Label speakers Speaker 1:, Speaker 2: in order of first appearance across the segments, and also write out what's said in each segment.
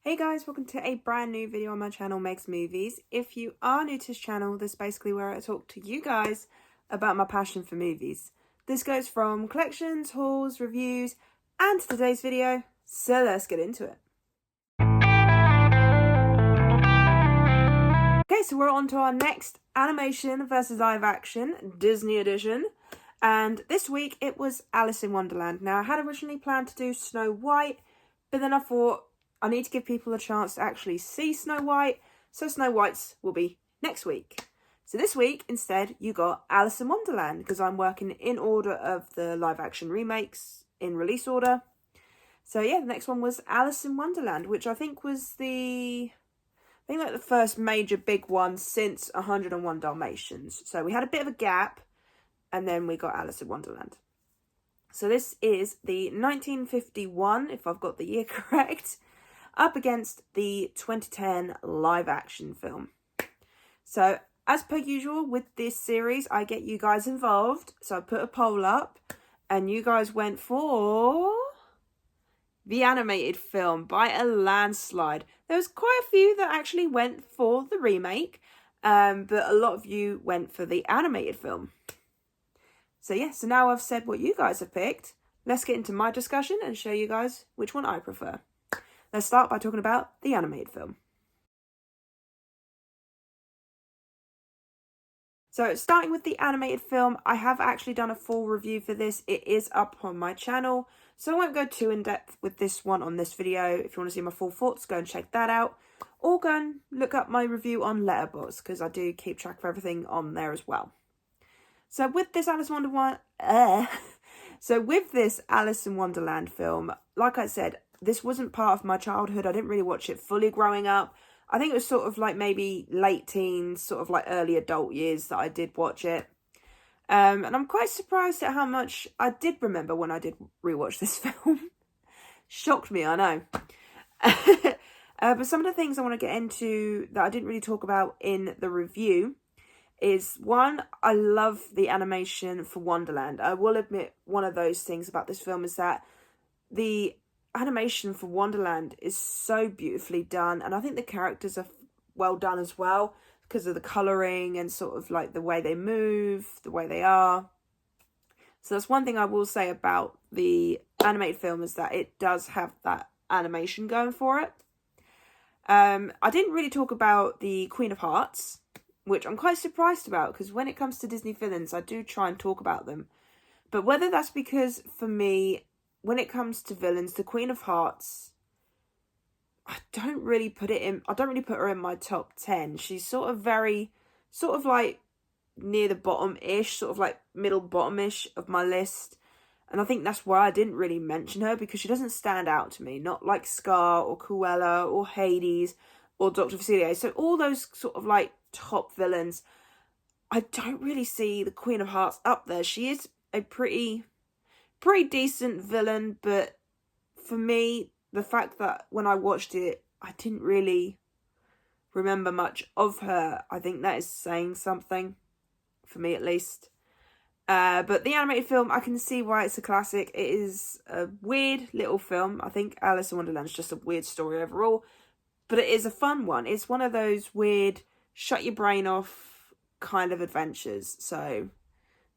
Speaker 1: Hey guys, welcome to a brand new video on my channel, Meg's Movies. If you are new to this channel, this is basically where I talk to you guys about my passion for movies. This goes from collections, hauls, reviews, and today's video, so let's get into it. Okay, so we're on to our next animation versus live action, Disney edition. And this week it was Alice in Wonderland. Now I had originally planned to do Snow White, but then I thought, I need to give people a chance to actually see Snow White, so Snow White's will be next week. So this week, instead, you got Alice in Wonderland, because I'm working in order of the live-action remakes in release order. So yeah, the next one was Alice in Wonderland, which I think was the first major big one since 101 Dalmatians. So we had a bit of a gap, and then we got Alice in Wonderland. So this is the 1951, if I've got the year correct, up against the 2010 live action film. So as per usual with this series, I get you guys involved. So I put a poll up and you guys went for the animated film by a landslide. There was quite a few that actually went for the remake, but a lot of you went for the animated film. So yeah, so now I've said what you guys have picked, let's get into my discussion and show you guys which one I prefer. Let's start by talking about the animated film. So starting with the animated film, I have actually done a full review for this. It is up on my channel, so I won't go too in depth with this one on this video. If you want to see my full thoughts, go and check that out. Or go and look up my review on Letterboxd, because I do keep track of everything on there as well. So with this Alice in Wonderland film, like I said, this wasn't part of my childhood. I didn't really watch it fully growing up. I think it was sort of like maybe late teens, sort of like early adult years that I did watch it. And I'm quite surprised at how much I did remember when I did rewatch this film. Shocked me, I know. But some of the things I want to get into that I didn't really talk about in the review is, one, I love the animation for Wonderland. I will admit one of those things about this film is that the animation for Wonderland is so beautifully done, and I think the characters are well done as well because of the colouring and sort of like the way they move, the way they are. So that's one thing I will say about the animated film, is that it does have that animation going for it. I didn't really talk about the Queen of Hearts, which I'm quite surprised about, because when it comes to Disney villains, I do try and talk about them. But whether that's because, for me, when it comes to villains, the Queen of Hearts, I don't really put her in my top 10. She's sort of like near the bottom-ish, sort of like middle bottom-ish of my list. And I think that's why I didn't really mention her, because she doesn't stand out to me. Not like Scar or Cruella or Hades or Dr. Facilier. So all those sort of like top villains, I don't really see the Queen of Hearts up there. She is a pretty decent villain, but for me, the fact that when I watched it, I didn't really remember much of her, I think that is saying something, for me at least. But the animated film, I can see why it's a classic. It is a weird little film. I think Alice in Wonderland is just a weird story overall, but it is a fun one. It's one of those weird, shut your brain off kind of adventures. So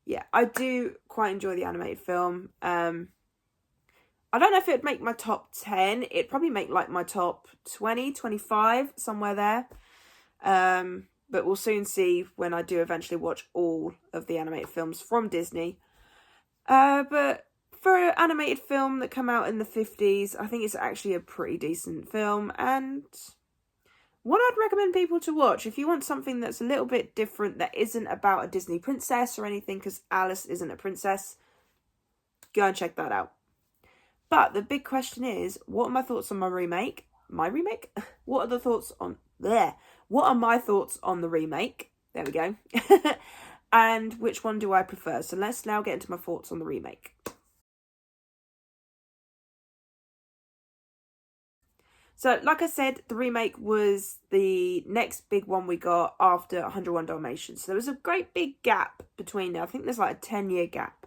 Speaker 1: yeah, I do quite enjoy the animated film. I don't know if it'd make my top 10. It'd probably make like my top 20, 25, somewhere there. But we'll soon see when I do eventually watch all of the animated films from Disney. But for an animated film that came out in the 50s, I think it's actually a pretty decent film, and what I'd recommend people to watch if you want something that's a little bit different, that isn't about a Disney princess or anything, because Alice isn't a princess, go and check that out. But the big question is, what are my thoughts on my remake? What are my thoughts on the remake? There we go. And which one do I prefer? So let's now get into my thoughts on the remake. So, like I said, the remake was the next big one we got after 101 Dalmatians. So there was a great big gap between there. I think there's like a 10-year gap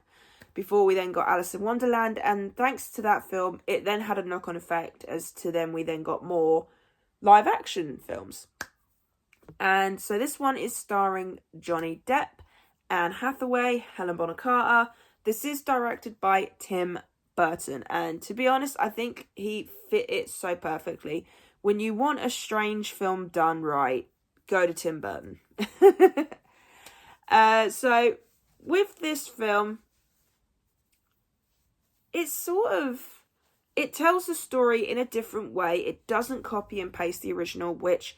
Speaker 1: before we then got Alice in Wonderland. And thanks to that film, it then had a knock-on effect as to then we then got more live action films. And so this one is starring Johnny Depp, Anne Hathaway, Helen Bonham Carter. This is directed by Tim Burton, and to be honest, I think he fit it so perfectly. When you want a strange film done right, go to Tim Burton. So with this film, it tells the story in a different way. It doesn't copy and paste the original, which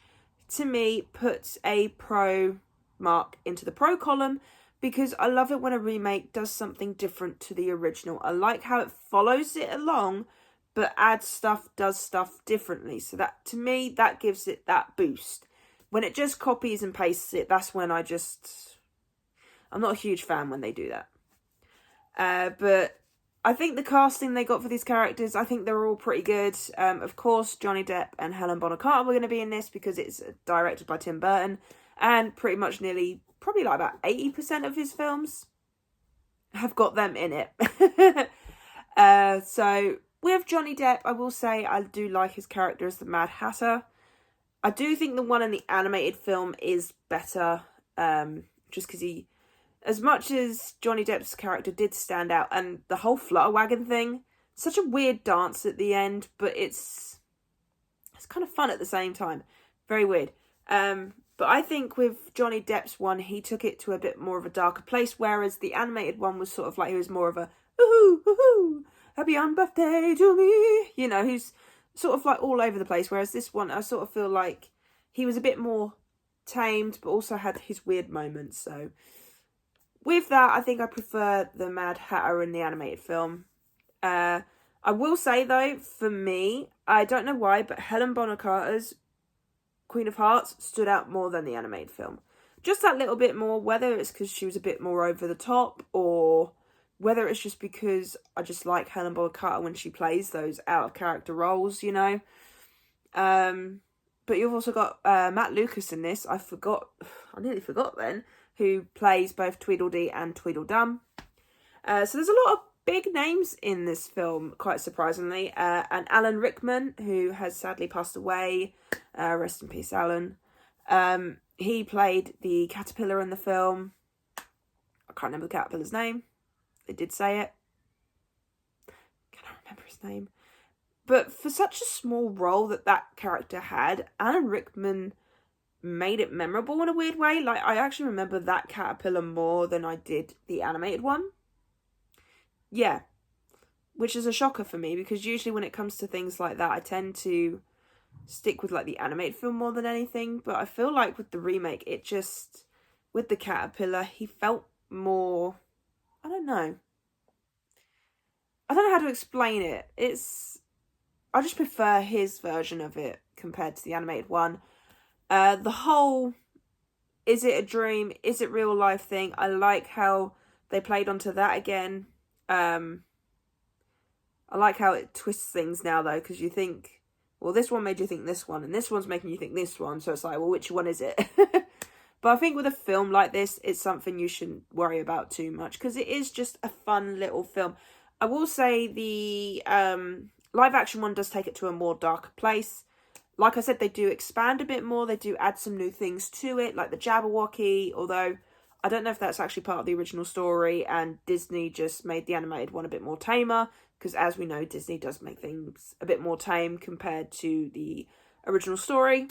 Speaker 1: to me puts a pro mark into the pro column, because I love it when a remake does something different to the original. I like how it follows it along, but adds stuff, does stuff differently. So that, to me, that gives it that boost. When it just copies and pastes it, that's when I'm not a huge fan when they do that. But I think the casting they got for these characters, I think they're all pretty good. Of course, Johnny Depp and Helen Bonham Carter were going to be in this because it's directed by Tim Burton. And pretty much probably like about 80% of his films have got them in it. So with Johnny Depp, I will say I do like his character as the Mad Hatter. I do think the one in the animated film is better, just because as much as Johnny Depp's character did stand out, and the whole flutter wagon thing, such a weird dance at the end, but it's kind of fun at the same time. Very weird. But I think with Johnny Depp's one, he took it to a bit more of a darker place, whereas the animated one was sort of like, he was more of a, ooh, ooh, ooh, happy on birthday to me. You know, he's sort of like all over the place, whereas this one, I sort of feel like he was a bit more tamed, but also had his weird moments. So with that, I think I prefer the Mad Hatter in the animated film. I will say, though, for me, I don't know why, but Helen Bonham Carter's Queen of Hearts stood out more than the animated film. Just that little bit more, whether it's because she was a bit more over the top, or whether it's just because I just like Helen Bonham Carter when she plays those out of character roles, you know. But you've also got Matt Lucas in this. I nearly forgot then, who plays both Tweedledee and Tweedledum. So there's a lot of big names in this film, quite surprisingly. And Alan Rickman, who has sadly passed away. Rest in peace, Alan. He played the caterpillar in the film. I can't remember the caterpillar's name. They did say it. Cannot remember his name. But for such a small role that character had, Alan Rickman made it memorable in a weird way. Like, I actually remember that caterpillar more than I did the animated one. Yeah. Which is a shocker for me, because usually when it comes to things like that, I tend to stick with like the animated film more than anything. But I feel like with the remake, it just, with the caterpillar, he felt more, I don't know how to explain it. I just prefer his version of it compared to the animated one. The whole, is it a dream, is it real life thing, I like how they played onto that again. I like how it twists things now, though, because you think, well, this one made you think this one, and this one's making you think this one, so it's like, well, which one is it? But I think with a film like this, it's something you shouldn't worry about too much, because it is just a fun little film. I will say the live action one does take it to a more darker place. Like I said, they do expand a bit more. They do add some new things to it, like the Jabberwocky, although I don't know if that's actually part of the original story, and Disney just made the animated one a bit more tamer, because as we know, Disney does make things a bit more tame compared to the original story.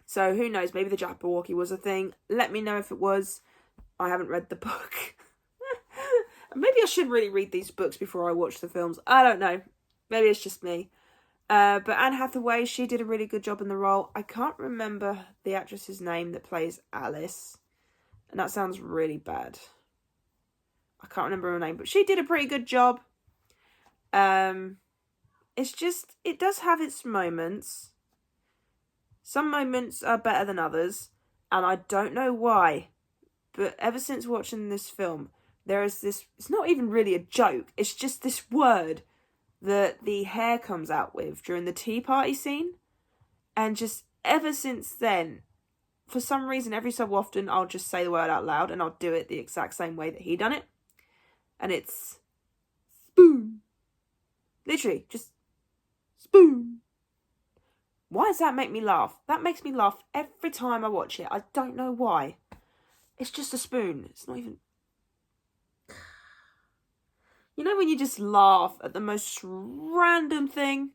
Speaker 1: So who knows, maybe the Jabberwocky was a thing. Let me know if it was. I haven't read the book. Maybe I should really read these books before I watch the films. I don't know. Maybe it's just me. But Anne Hathaway, she did a really good job in the role. I can't remember the actress's name that plays Alice. And that sounds really bad. I can't remember her name, but she did a pretty good job. It's just, it does have its moments. Some moments are better than others, and I don't know why, but ever since watching this film, there is this, it's not even really a joke, it's just this word that the hare comes out with during the tea party scene, and just ever since then, for some reason, every so often, I'll just say the word out loud, and I'll do it the exact same way that he done it. And it's spoon. Literally, just spoon. Why does that make me laugh? That makes me laugh every time I watch it. I don't know why. It's just a spoon. It's not even... You know when you just laugh at the most random thing?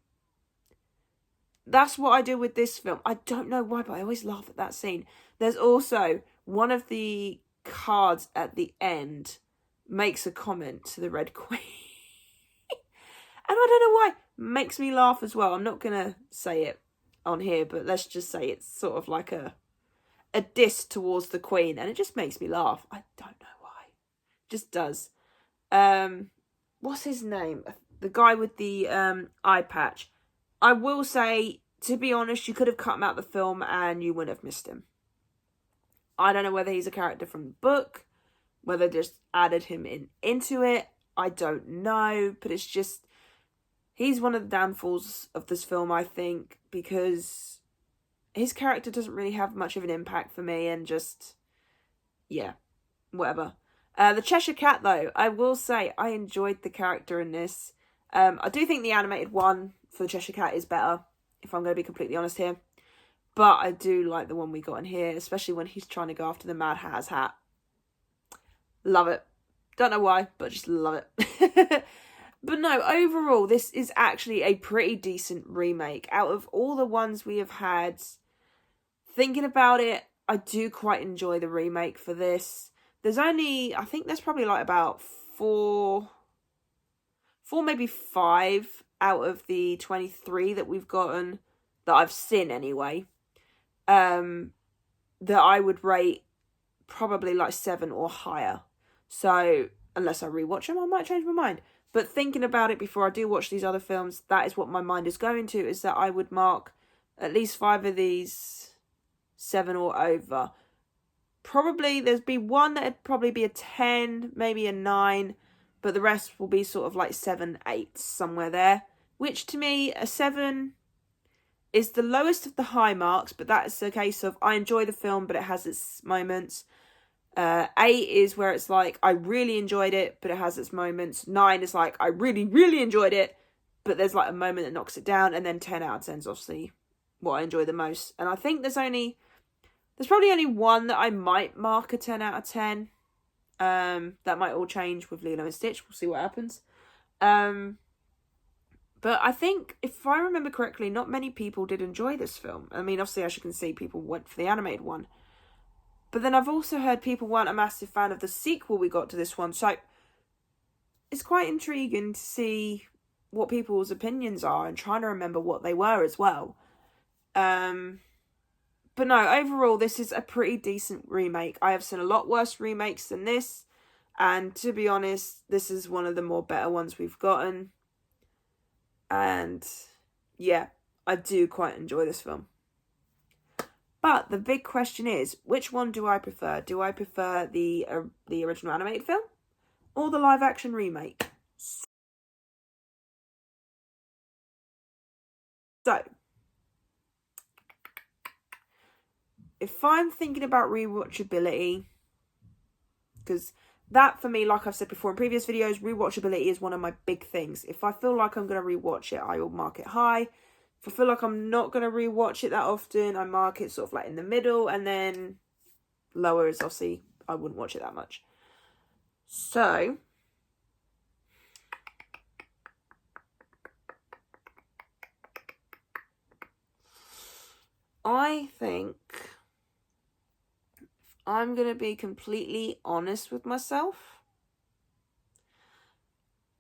Speaker 1: That's what I do with this film. I don't know why, but I always laugh at that scene. There's also one of the cards at the end makes a comment to the Red Queen. And I don't know why. Makes me laugh as well. I'm not going to say it on here, but let's just say it's sort of like a diss towards the Queen. And it just makes me laugh. I don't know why. It just does. What's his name? The guy with the eye patch. I will say, to be honest, you could have cut him out of the film and you wouldn't have missed him. I don't know whether he's a character from the book, whether they just added him into it. I don't know, but it's just... He's one of the downfalls of this film, I think, because his character doesn't really have much of an impact for me, and just... Yeah, whatever. The Cheshire Cat, though, I will say I enjoyed the character in this. I do think the animated one for the Cheshire Cat is better, if I'm going to be completely honest here. But I do like the one we got in here, especially when he's trying to go after the Mad Hatter's hat. Love it. Don't know why, but just love it. But no, overall, this is actually a pretty decent remake. Out of all the ones we have had, thinking about it, I do quite enjoy the remake for this. There's only, I think there's probably like about four, maybe 5 out of the 23 that we've gotten, that I've seen anyway, that I would rate probably like 7 or higher. So, unless I rewatch them, I might change my mind. But thinking about it before I do watch these other films, that is what my mind is going to, is that I would mark at least 5 of these 7 or over. Probably, there'd be one that'd probably be a 10, maybe a 9, but the rest will be sort of like 7, 8, somewhere there. Which to me, a 7 is the lowest of the high marks, but that's a case of I enjoy the film, but it has its moments. 8 is where it's like, I really enjoyed it, but it has its moments. 9 is like, I really, really enjoyed it, but there's like a moment that knocks it down. And then 10 out of 10 is obviously what I enjoy the most. And I think there's probably only one that I might mark a 10 out of 10. That might all change with Lilo and Stitch. We'll see what happens. But I think, if I remember correctly, not many people did enjoy this film. I mean, obviously, as you can see, people went for the animated one. But then I've also heard people weren't a massive fan of the sequel we got to this one. So it's quite intriguing to see what people's opinions are and trying to remember what they were as well. But no, overall, this is a pretty decent remake. I have seen a lot worse remakes than this. And to be honest, this is one of the more better ones we've gotten. And yeah, I do quite enjoy this film. But the big question is, which one do I prefer? Do I prefer the original animated film or the live action remake? So, if I'm thinking about rewatchability, because that for me, like I've said before in previous videos, rewatchability is one of my big things. If I feel like I'm going to rewatch it, I will mark it high. If I feel like I'm not going to rewatch it that often, I mark it sort of like in the middle, and then lower is obviously I wouldn't watch it that much. So, I think if I'm going to be completely honest with myself,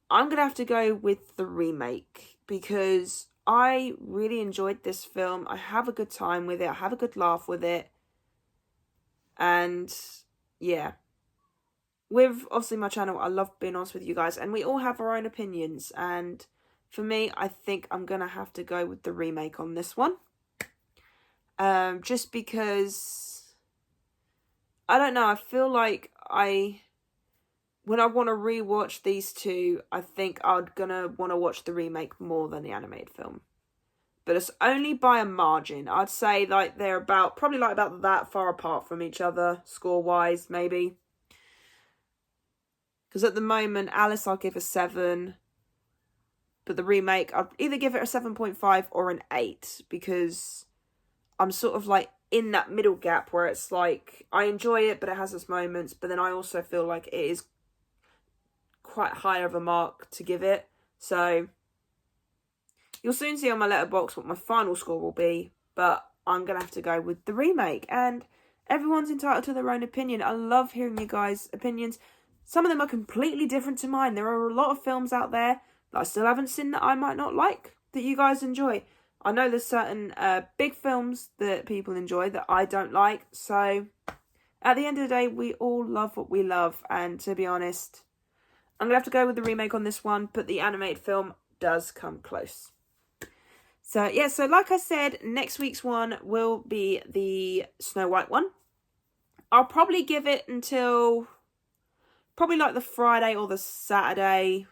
Speaker 1: I'm going to have to go with the remake, because I really enjoyed this film. I have a good time with it. I have a good laugh with it. And yeah, with obviously my channel, I love being honest with you guys. And we all have our own opinions. And for me, I think I'm going to have to go with the remake on this one. Just because, I don't know, I feel like when I want to rewatch these two, I think I'm going to want to watch the remake more than the animated film. But it's only by a margin. I'd say like they're probably like about that far apart from each other, score-wise, maybe. Because at the moment, Alice I'll give a 7. But the remake, I'd either give it a 7.5 or an 8. Because I'm sort of like in that middle gap where it's like, I enjoy it, but it has its moments. But then I also feel like it is quite high of a mark to give it. So you'll soon see on my Letterboxd what my final score will be. But I'm going to have to go with the remake. And everyone's entitled to their own opinion. I love hearing you guys' opinions. Some of them are completely different to mine. There are a lot of films out there that I still haven't seen that I might not like, that you guys enjoy. I know there's certain big films that people enjoy that I don't like. So at the end of the day, we all love what we love. And to be honest, I'm going to have to go with the remake on this one. But the animated film does come close. So yeah, so like I said, next week's one will be the Snow White one. I'll probably give it until probably like the Friday or the Saturday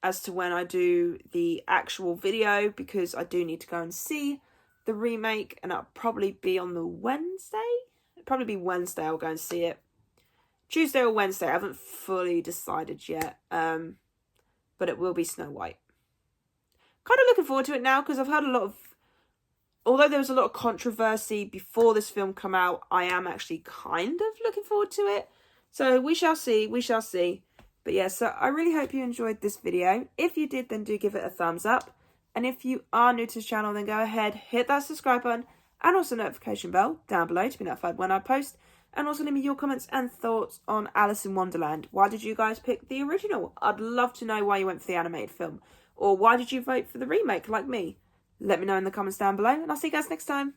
Speaker 1: as to when I do the actual video, because I do need to go and see the remake, and it'll probably be on the Wednesday. It'll probably be Wednesday I'll go and see it. Tuesday or Wednesday, I haven't fully decided yet, but it will be Snow White. Kind of looking forward to it now, because I've heard a lot of, although there was a lot of controversy before this film come out, I am actually kind of looking forward to it. So we shall see, we shall see. But yeah, so I really hope you enjoyed this video. If you did, then do give it a thumbs up. And if you are new to the channel, then go ahead, hit that subscribe button and also notification bell down below to be notified when I post. And also leave me your comments and thoughts on Alice in Wonderland. Why did you guys pick the original? I'd love to know why you went for the animated film. Or why did you vote for the remake like me? Let me know in the comments down below, and I'll see you guys next time.